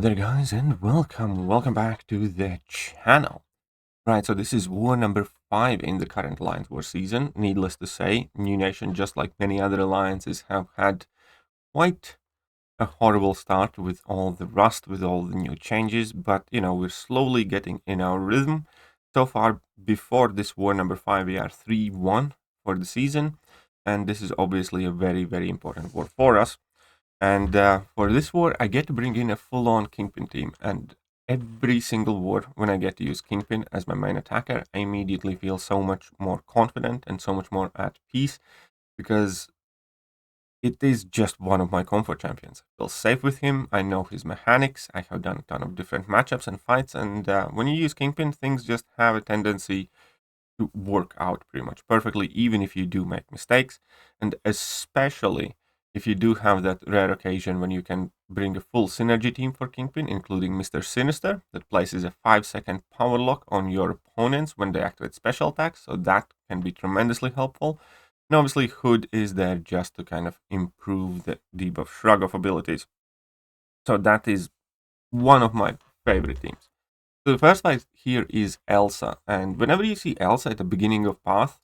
there guys, and welcome back to the channel. Right, so this is war number 5 in the current Alliance War season. Needless to say, New Nation, just like many other alliances, have had quite a horrible start with all the rust, with all the new changes, but we're slowly getting in our rhythm. So far, before this war number 5, we are 3-1 for the season, and this is obviously a very, very important war for us. And for this war, I get to bring in a full-on Kingpin team. And every single war, when I get to use Kingpin as my main attacker, I immediately feel so much more confident and so much more at peace because it is just one of my comfort champions. I feel safe with him. I know his mechanics. I have done a ton of different matchups and fights. And when you use Kingpin, things just have a tendency to work out pretty much perfectly, even if you do make mistakes. And especially if you do have that rare occasion when you can bring a full synergy team for Kingpin, including Mr. Sinister, that places a 5-second power lock on your opponents when they activate special attacks, so that can be tremendously helpful. And obviously Hood is there just to kind of improve the debuff shrug of abilities. So that is one of my favorite teams. So the first fight here is Elsa, and whenever you see Elsa at the beginning of path,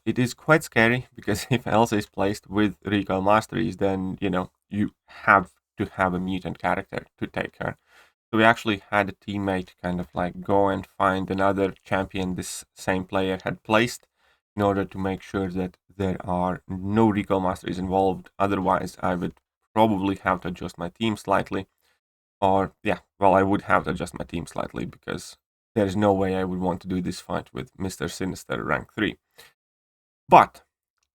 it is quite scary because if Elsa is placed with recoil masteries, then you have to have a mutant character to take her. So we actually had a teammate kind of like go and find another champion this same player had placed in order to make sure that there are no recoil masteries involved. Otherwise, I would probably have to adjust my team slightly. Or, yeah, well, I would have to adjust my team slightly because there's no way I would want to do this fight with Mr. Sinister rank 3. But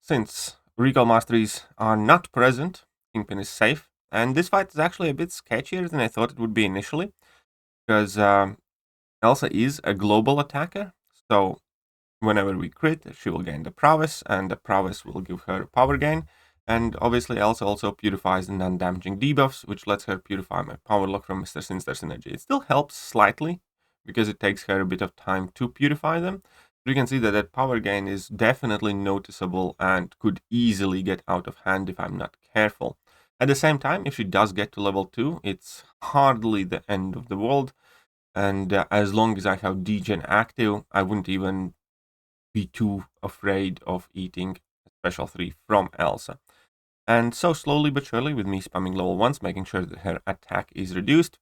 since recoil masteries are not present, Kingpin is safe. And this fight is actually a bit sketchier than I thought it would be initially, because Elsa is a global attacker. So whenever we crit, she will gain the prowess, and the prowess will give her power gain. And obviously Elsa also purifies the non-damaging debuffs, which lets her purify my power lock from Mr. Sinister's synergy. It still helps slightly, because it takes her a bit of time to purify them. But you can see that that power gain is definitely noticeable and could easily get out of hand if I'm not careful. At the same time, if she does get to level 2, it's hardly the end of the world. And as long as I have degen active, I wouldn't even be too afraid of eating a special 3 from Elsa. And so slowly but surely, with me spamming level 1s, making sure that her attack is reduced,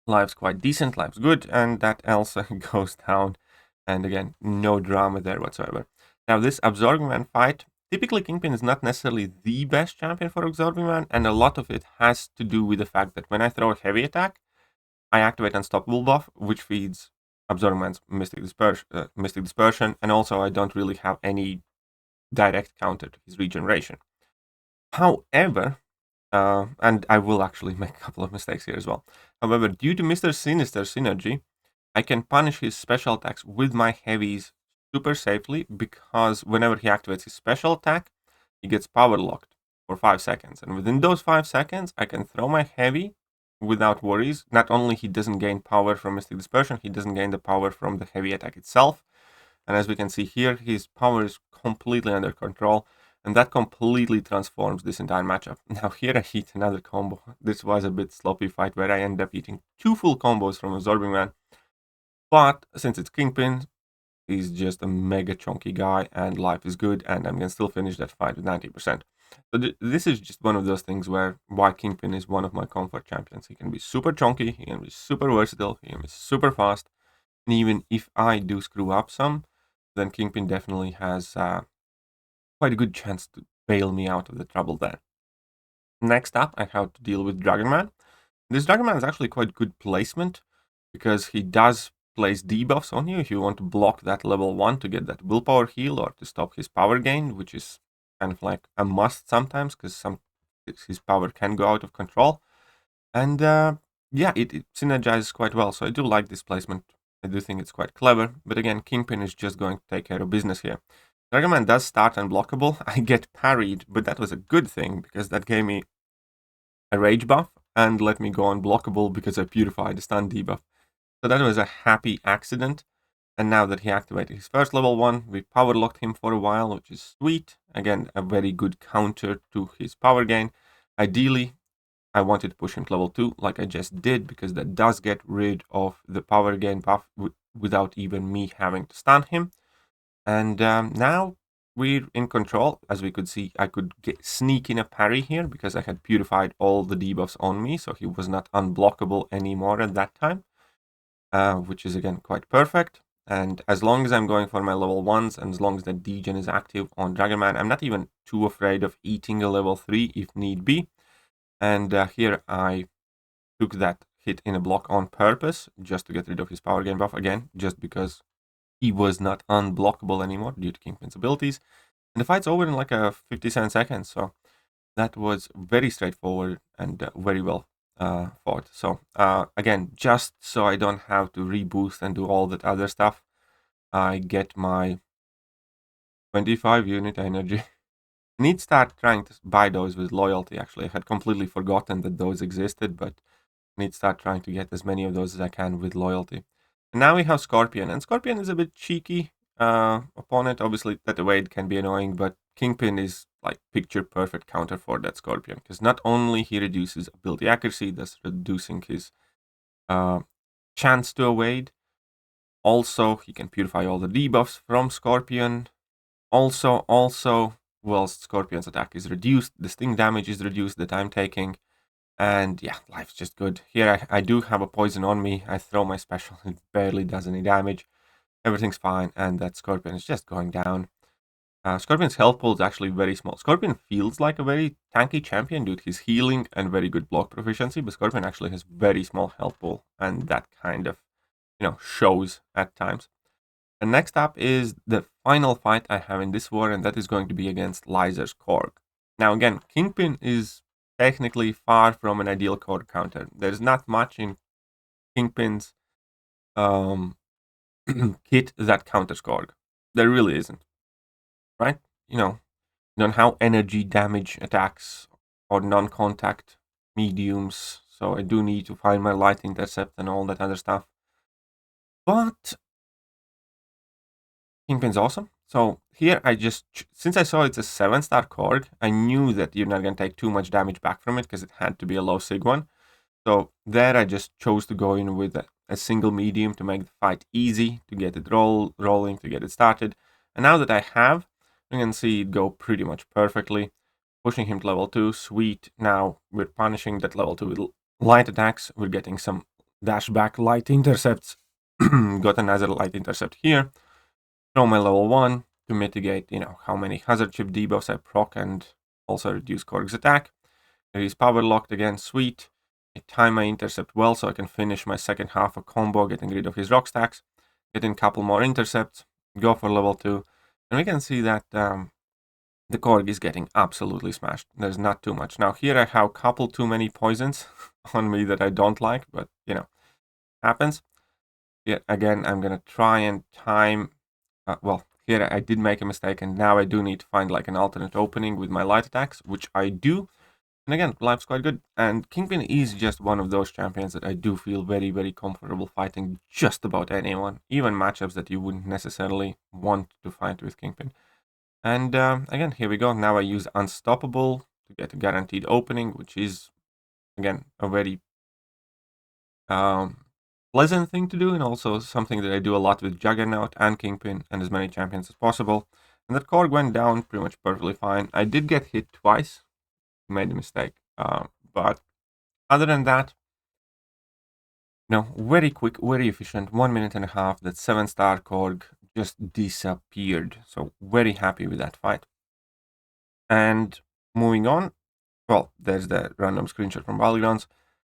life's quite decent, life's good, and that Elsa goes down. And again, no drama there whatsoever. Now, this Absorbing Man fight, typically Kingpin is not necessarily the best champion for Absorbing Man, and a lot of it has to do with the fact that when I throw a heavy attack, I activate Unstoppable buff, which feeds Absorbing Man's Mystic Dispersion, and also I don't really have any direct counter to his regeneration. However, and I will actually make a couple of mistakes here as well. However, due to Mr. Sinister's synergy, I can punish his special attacks with my heavies super safely, because whenever he activates his special attack, he gets power locked for 5 seconds. And within those 5 seconds, I can throw my heavy without worries. Not only he doesn't gain power from Mystic Dispersion, he doesn't gain the power from the heavy attack itself. And as we can see here, his power is completely under control. And that completely transforms this entire matchup. Now here I hit another combo. This was a bit sloppy fight where I end up eating 2 full combos from Absorbing Man. But since it's Kingpin, he's just a mega chunky guy and life is good, and I'm going to still finish that fight with 90%. So this is just one of those things why Kingpin is one of my comfort champions. He can be super chunky, he can be super versatile, he can be super fast. And even if I do screw up some, then Kingpin definitely has quite a good chance to bail me out of the trouble there. Next up, I have to deal with Dragon Man. This Dragon Man is actually quite good placement, because he does place debuffs on you if you want to block that level 1 to get that willpower heal or to stop his power gain, which is kind of like a must sometimes, because his power can go out of control. And yeah, it synergizes quite well, so I do like this placement. I do think it's quite clever, but again, Kingpin is just going to take care of business here. Dragon Man does start unblockable. I get parried, but that was a good thing, because that gave me a rage buff and let me go unblockable because I purified the stun debuff. So that was a happy accident. And now that he activated his first level 1, we power locked him for a while, which is sweet. Again, a very good counter to his power gain. Ideally, I wanted to push him to level 2 like I just did, because that does get rid of the power gain buff without even me having to stun him. And now we're in control. As we could see, I could sneak in a parry here because I had purified all the debuffs on me, so he was not unblockable anymore at that time, which is again quite perfect. And as long as I'm going for my level 1s, and as long as the degen is active on Dragonman, I'm not even too afraid of eating a level 3 if need be. And here I took that hit in a block on purpose, just to get rid of his power gain buff again, just because he was not unblockable anymore due to Kingpin's abilities. And the fight's over in like a 57 seconds, so that was very straightforward and very well fought. So again, just so I don't have to reboost and do all that other stuff, I get my 25 unit energy. I need to start trying to buy those with loyalty, actually. I had completely forgotten that those existed, but I need to start trying to get as many of those as I can with loyalty. And now we have Scorpion, and Scorpion is a bit cheeky opponent. Obviously, that evade can be annoying, but Kingpin is like picture perfect counter for that Scorpion, because not only he reduces ability accuracy, thus reducing his chance to evade. Also, he can purify all the debuffs from Scorpion. Also, whilst Scorpion's attack is reduced, the sting damage is reduced, the time taking. And yeah, life's just good. Here I do have a poison on me. I throw my special, it barely does any damage. Everything's fine, and that Scorpion is just going down. Scorpion's health pool is actually very small. Scorpion feels like a very tanky champion due to his healing and very good block proficiency, but Scorpion actually has very small health pool, and that kind of, shows at times. And next up is the final fight I have in this war, and that is going to be against Lyzer's Korg. Now again, Kingpin is technically far from an ideal Korg counter. There's not much in Kingpin's kit that counters Korg. There really isn't, right? You don't have energy damage attacks or non-contact mediums, so I do need to find my light intercept and all that other stuff. But Kingpin's awesome. So here since I saw it's a 7-star Korg, I knew that you're not going to take too much damage back from it because it had to be a low sig one. So there I just chose to go in with a single medium to make the fight easy, to get it rolling, to get it started. And now that I have, you can see it go pretty much perfectly. Pushing him to level 2, sweet. Now we're punishing that level 2 with light attacks. We're getting some dash back light intercepts. Got another light intercept here. Throw my level 1 to mitigate, how many hazard chip debuffs I proc and also reduce Korg's attack. He's power locked again, sweet. I time my intercept well so I can finish my second half of combo, getting rid of his rock stacks, get in a couple more intercepts, go for level 2, and we can see that the Korg is getting absolutely smashed. There's not too much. Now here I have a couple too many poisons on me that I don't like, but happens. Yeah, again, I'm gonna try and time, here I did make a mistake, and now I do need to find like an alternate opening with my light attacks, which I do. And again, life's quite good. And Kingpin is just one of those champions that I do feel very, very comfortable fighting just about anyone, even matchups that you wouldn't necessarily want to fight with Kingpin. And again, here we go. Now I use Unstoppable to get a guaranteed opening, which is, again, a very pleasant thing to do, and also something that I do a lot with Juggernaut and Kingpin and as many champions as possible. And that Korg went down pretty much perfectly fine. I did get hit twice. Made a mistake, but other than that, very quick, very efficient, 1 minute and a half. That 7-star Korg just disappeared, so very happy with that fight. And moving on, well, there's the random screenshot from Battlegrounds,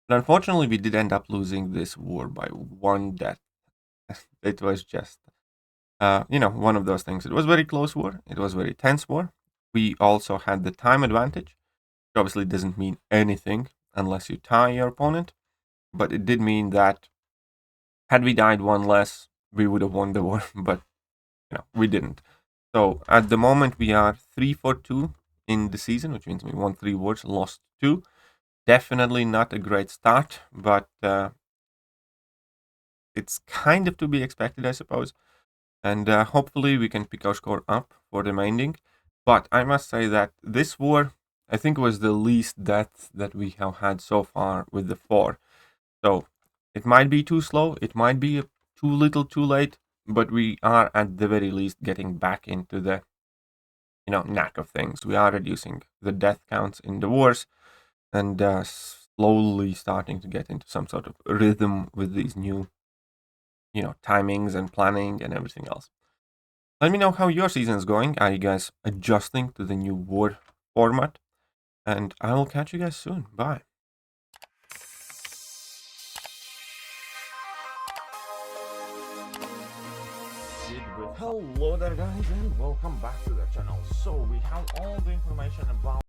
but unfortunately we did end up losing this war by 1 death. It was just one of those things. It was very close war, it was very tense war. We also had the time advantage. Obviously doesn't mean anything unless you tie your opponent, but it did mean that had we died 1 less, we would have won the war, but we didn't. So at the moment we are 3-4-2 in the season, which means we won 3 wars, lost 2. Definitely not a great start, but it's kind of to be expected, I suppose. And hopefully we can pick our score up for the remaining. But I must say that this war, I think it was the least death that we have had so far with the 4. So it might be too slow, it might be too little too late, but we are at the very least getting back into the knack of things. We are reducing the death counts in the wars and slowly starting to get into some sort of rhythm with these new timings and planning and everything else. Let me know how your season is going. Are you guys adjusting to the new war format? And I will catch you guys soon. Bye. Hello there guys and welcome back to the channel. So we have all the information about